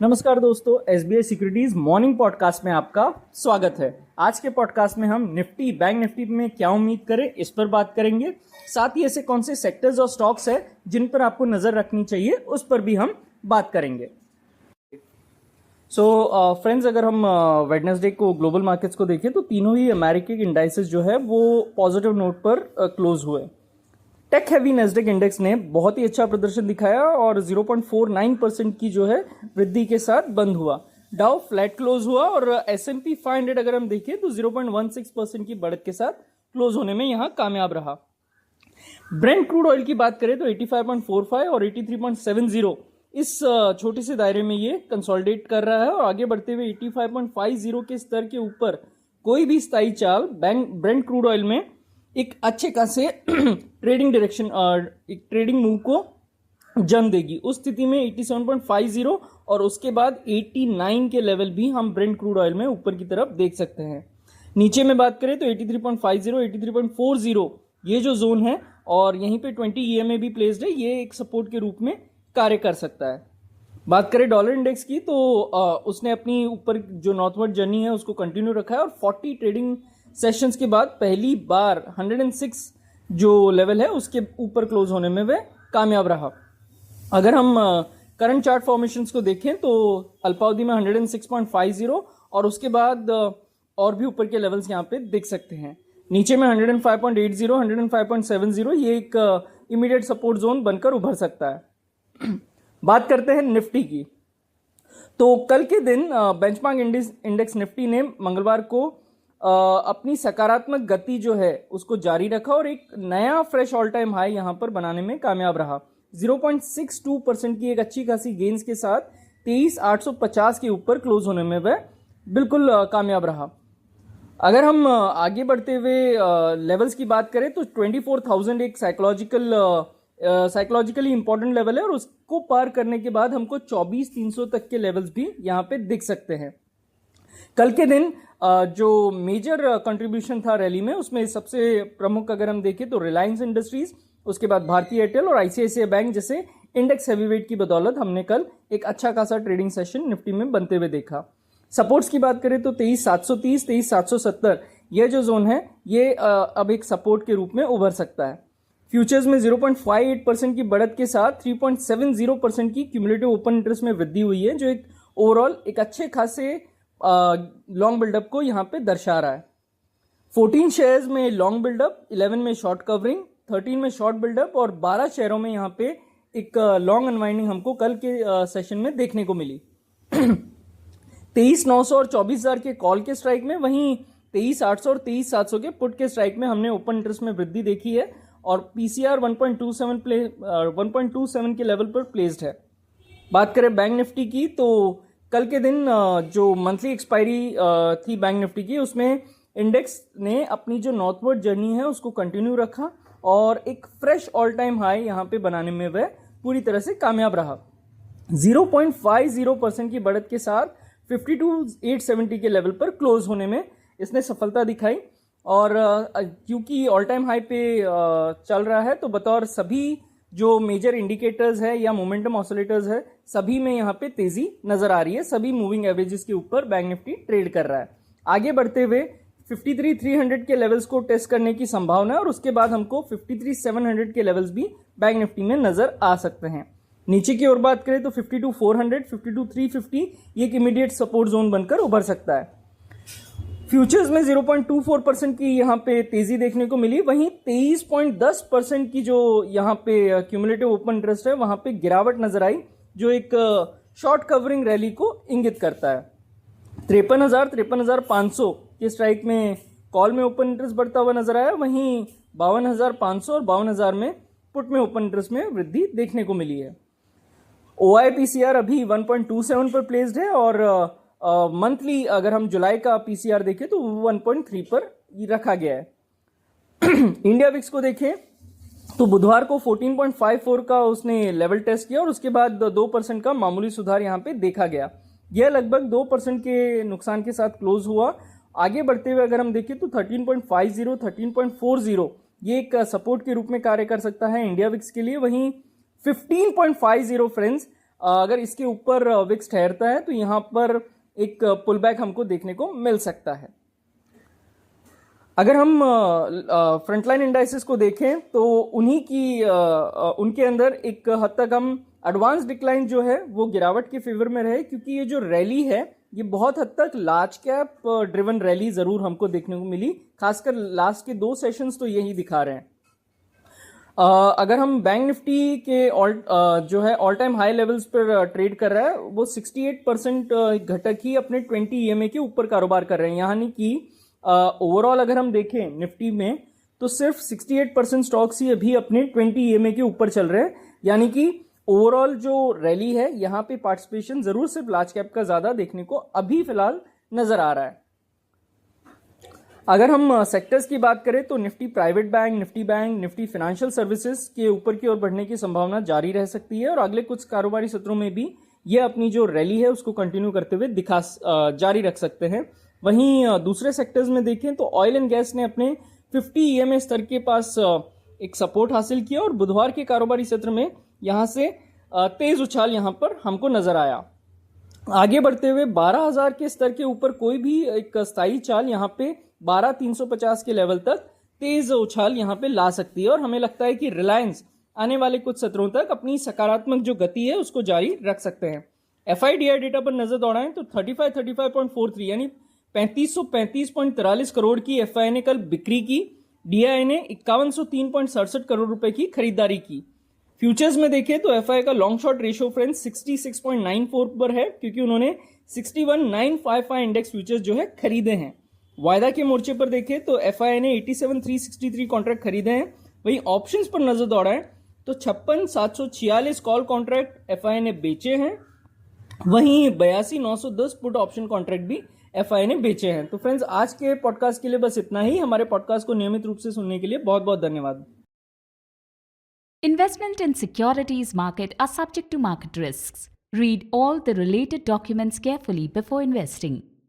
नमस्कार दोस्तों, SBI securities morning podcast में आपका स्वागत है। आज के पॉडकास्ट में हम निफ्टी बैंक निफ्टी में क्या उम्मीद करें इस पर बात करेंगे। साथ ही ऐसे कौन से सेक्टर्स और स्टॉक्स हैं जिन पर आपको नजर रखनी चाहिए उस पर भी हम बात करेंगे। फ्रेंड्स, अगर हम वेडनेसडे को ग्लोबल मार्केट्स को देखें तो तीनों ही अमेरिकी इंडाइसेस जो है वो पॉजिटिव नोट पर क्लोज हुए। टेक हैवी नेस्डेक इंडेक्स ने बहुत ही अच्छा प्रदर्शन दिखाया और 0.49% की जो है वृद्धि के साथ बंद हुआ। डाउ फ्लैट क्लोज हुआ और S&P 500 अगर हम देखें तो 0.16% की बढ़त के साथ क्लोज होने में यहां कामयाब रहा। ब्रेंट क्रूड ऑयल की बात करें तो 85.45 और 83.70 इस छोटे से दायरे में ये कंसोलिडेट कर रहा है और आगे बढ़ते हुए 85.50 के स्तर के ऊपर कोई भी स्थायी चाल ब्रेंट क्रूड ऑयल में एक अच्छे खासे ट्रेडिंग डायरेक्शन एक ट्रेडिंग मूव को जन्म देगी। उस स्थिति में 87.50 और उसके बाद 89 के लेवल भी हम ब्रेंट क्रूड ऑयल में ऊपर की तरफ देख सकते हैं। नीचे में बात करें तो 83.50 83.40 ये जो जोन है और यहीं पे 20 EMA भी प्लेस्ड है, ये एक सपोर्ट के रूप में कार्य कर सकता है। बात करें डॉलर इंडेक्स की तो उसने अपनी ऊपर जो नॉर्थवर्ड जर्नी है उसको कंटिन्यू रखा है और 40 ट्रेडिंग सेशंस के बाद पहली बार 106 जो लेवल है उसके ऊपर क्लोज होने में वह कामयाब रहा। अगर हम करंट चार्ट फॉर्मेशंस को देखें तो अल्पावधि में 106.50 और उसके बाद और भी ऊपर के लेवल्स यहाँ पे देख सकते हैं। नीचे में 105.80 105.70 ये एक इमीडिएट सपोर्ट जोन बनकर उभर सकता है। बात करते हैं निफ्टी की तो कल के दिन बेंचमार्क इंडेक्स निफ्टी ने मंगलवार को अपनी सकारात्मक गति जो है उसको जारी रखा और एक नया फ्रेश ऑल टाइम हाई यहां पर बनाने में कामयाब रहा। 0.62% की एक अच्छी खासी गेंस के साथ 23,850 के ऊपर क्लोज होने में वह बिल्कुल कामयाब रहा। अगर हम आगे बढ़ते हुए लेवल्स की बात करें तो 24,000 एक साइकोलॉजिकली इंपॉर्टेंट लेवल है और उसको पार करने के बाद हमको 24,300 तक के लेवल्स भी यहाँ पे दिख सकते हैं। कल के दिन जो मेजर कंट्रीब्यूशन था रैली में उसमें सबसे प्रमुख अगर हम देखें तो रिलायंस इंडस्ट्रीज, उसके बाद भारतीय एयरटेल और ICICI बैंक जैसे इंडेक्स हैवीवेट की बदौलत हमने कल एक अच्छा खासा ट्रेडिंग सेशन निफ्टी में बनते हुए देखा। सपोर्ट्स की बात करें तो 23,730 23,770 यह जो जोन है ये अब एक सपोर्ट के रूप में उभर सकता है। फ्यूचर्स में 0.58% की बढ़त के साथ 3.70% की क्यूमुलेटिव ओपन इंटरेस्ट में वृद्धि हुई है, जो एक ओवरऑल एक अच्छे खासे लॉन्ग बिल्डअप को यहां पे दर्शा रहा है। 14 शेयर्स में लॉन्ग बिल्डअप, 11 में शॉर्ट कवरिंग, 13 में शॉर्ट बिल्डअप और 12 शेयरों में यहां पे एक लॉन्ग अनवाइंडिंग हमको कल के सेशन में देखने को मिली। 23,900 और 24,000 के कॉल के स्ट्राइक में, वहीं 23,800 और 23,700 के पुट के स्ट्राइक में हमने ओपन इंटरेस्ट में वृद्धि देखी है और PCR 1.27 के लेवल पर प्लेस्ड है। बात करें बैंक निफ्टी की तो कल के दिन जो मंथली एक्सपायरी थी बैंक निफ्टी की उसमें इंडेक्स ने अपनी जो नॉर्थवर्ड जर्नी है उसको कंटिन्यू रखा और एक फ्रेश ऑल टाइम हाई यहां पे बनाने में वह पूरी तरह से कामयाब रहा। 0.50% की बढ़त के साथ 52,870 के लेवल पर क्लोज होने में इसने सफलता दिखाई और क्योंकि ऑल टाइम हाई पे चल रहा है तो बतौर सभी जो मेजर इंडिकेटर्स है या मोमेंटम ऑसिलेटर्स है सभी में यहाँ पे तेजी नजर आ रही है। सभी मूविंग एवरेजेस के ऊपर बैंक निफ्टी ट्रेड कर रहा है। आगे बढ़ते हुए 53,300 के लेवल्स को टेस्ट करने की संभावना है और उसके बाद हमको 53,700 के लेवल्स भी बैंक निफ्टी में नजर आ सकते हैं। नीचे की ओर बात करें तो 52,400 52,350 ये एक इमीडिएट सपोर्ट जोन बनकर उभर सकता है। फ्यूचर्स में 0.24% की यहाँ पे तेजी देखने को मिली, वहीं 23.10% की जो यहाँ पे क्यूमुलेटिव ओपन इंटरेस्ट है वहां पे गिरावट नजर आई, जो एक शॉर्ट कवरिंग रैली को इंगित करता है। 53,500 के स्ट्राइक में कॉल में ओपन इंटरेस्ट बढ़ता हुआ नजर आया, वहीं 52,500 और 52,000 में पुट में ओपन इंटरेस्ट में वृद्धि देखने को मिली है। OIPCR अभी 1.27 पर प्लेस्ड है और मंथली अगर हम जुलाई का PCR देखें तो 1.3 पर रखा गया है। इंडिया विक्स को देखें तो बुधवार को 14.54 का उसने लेवल टेस्ट किया और उसके बाद 2% का मामूली सुधार यहां पे देखा गया। यह लगभग 2% के नुकसान के साथ क्लोज हुआ। आगे बढ़ते हुए अगर हम देखें तो 13.50 13.40 ये एक सपोर्ट के रूप में कार्य कर सकता है इंडिया विक्स के लिए। वहीं 15.50 फ्रेंड्स अगर इसके ऊपर विक्स ठहरता है तो यहाँ पर एक पुल बैक हमको देखने को मिल सकता है। अगर हम फ्रंटलाइन इंडाइसेस को देखें तो उनके अंदर एक हद तक हम एडवांस डिक्लाइन जो है वो गिरावट के फेवर में रहे, क्योंकि ये जो रैली है ये बहुत हद तक लार्ज कैप ड्रिवन रैली जरूर हमको देखने को मिली, खासकर लास्ट के 2 सेशंस तो यही दिखा रहे हैं। अगर हम बैंक निफ्टी के जो है ऑल टाइम हाई लेवल्स पर ट्रेड कर रहा है, वो 68% घटक ही अपने 20 EMA के ऊपर कारोबार कर रहे हैं। यानी कि ओवरऑल अगर हम देखें निफ्टी में तो सिर्फ 68% स्टॉक्स ही अभी अपने 20 EMA के ऊपर चल रहे हैं। यानी कि ओवरऑल जो रैली है यहाँ पे पार्टिसिपेशन जरूर सिर्फ लार्ज कैप का ज्यादा देखने को अभी फिलहाल नजर आ रहा है। अगर हम सेक्टर्स की बात करें तो Nifty private bank, Nifty financial services के ऊपर की ओर बढ़ने की संभावना जारी रह सकती है और अगले कुछ कारोबारी सत्रों में भी ये अपनी जो रैली है उसको कंटिन्यू करते हुए जारी रख सकते हैं। वहीं दूसरे सेक्टर्स में देखें तो ऑयल एंड गैस ने अपने 50 EMA स्तर के पास एक सपोर्ट हासिल किया और बुधवार के कारोबारी सत्र में यहां से तेज उछाल यहां पर हमको नजर आया। आगे बढ़ते हुए 12,000 के स्तर के ऊपर कोई भी एक स्थायी चाल यहां पे 12,350 के लेवल तक तेज उछाल यहां पे ला सकती है और हमें लगता है कि रिलायंस आने वाले कुछ सत्रों तक अपनी सकारात्मक जो गति है उसको जारी रख सकते हैं। FIDI डेटा पर नजर दौड़ाएं तो 3543 यानी 3535.43 करोड़ की FI ने कल बिक्री की, DI ने 5103.67 करोड़ रुपए की खरीदारी की। फ्यूचर्स में देखें तो FI का लॉन्ग शॉर्ट रेशियो फ्रेंड्स 66.94 पर है, क्योंकि उन्होंने 61,955 इंडेक्स फ्यूचर्स जो है खरीदे हैं। वायदा के मोर्चे पर देखें तो FI ने 87,363 कॉन्ट्रैक्ट खरीदे हैं। वहीं ऑप्शंस पर नजर दौड़ाएं तो 56,746 कॉल कॉन्ट्रैक्ट FI ने बेचे हैं। वहीं 82,910 पुट ऑप्शन कॉन्ट्रैक्ट भी FI ने बेचे हैं। तो फ्रेंड्स आज के पॉडकास्ट के लिए बस इतना ही। हमारे पॉडकास्ट को नियमित रूप से सुनने के लिए बहुत बहुत धन्यवाद। Investment in securities market are subject to market risks. Read all the related documents carefully before investing.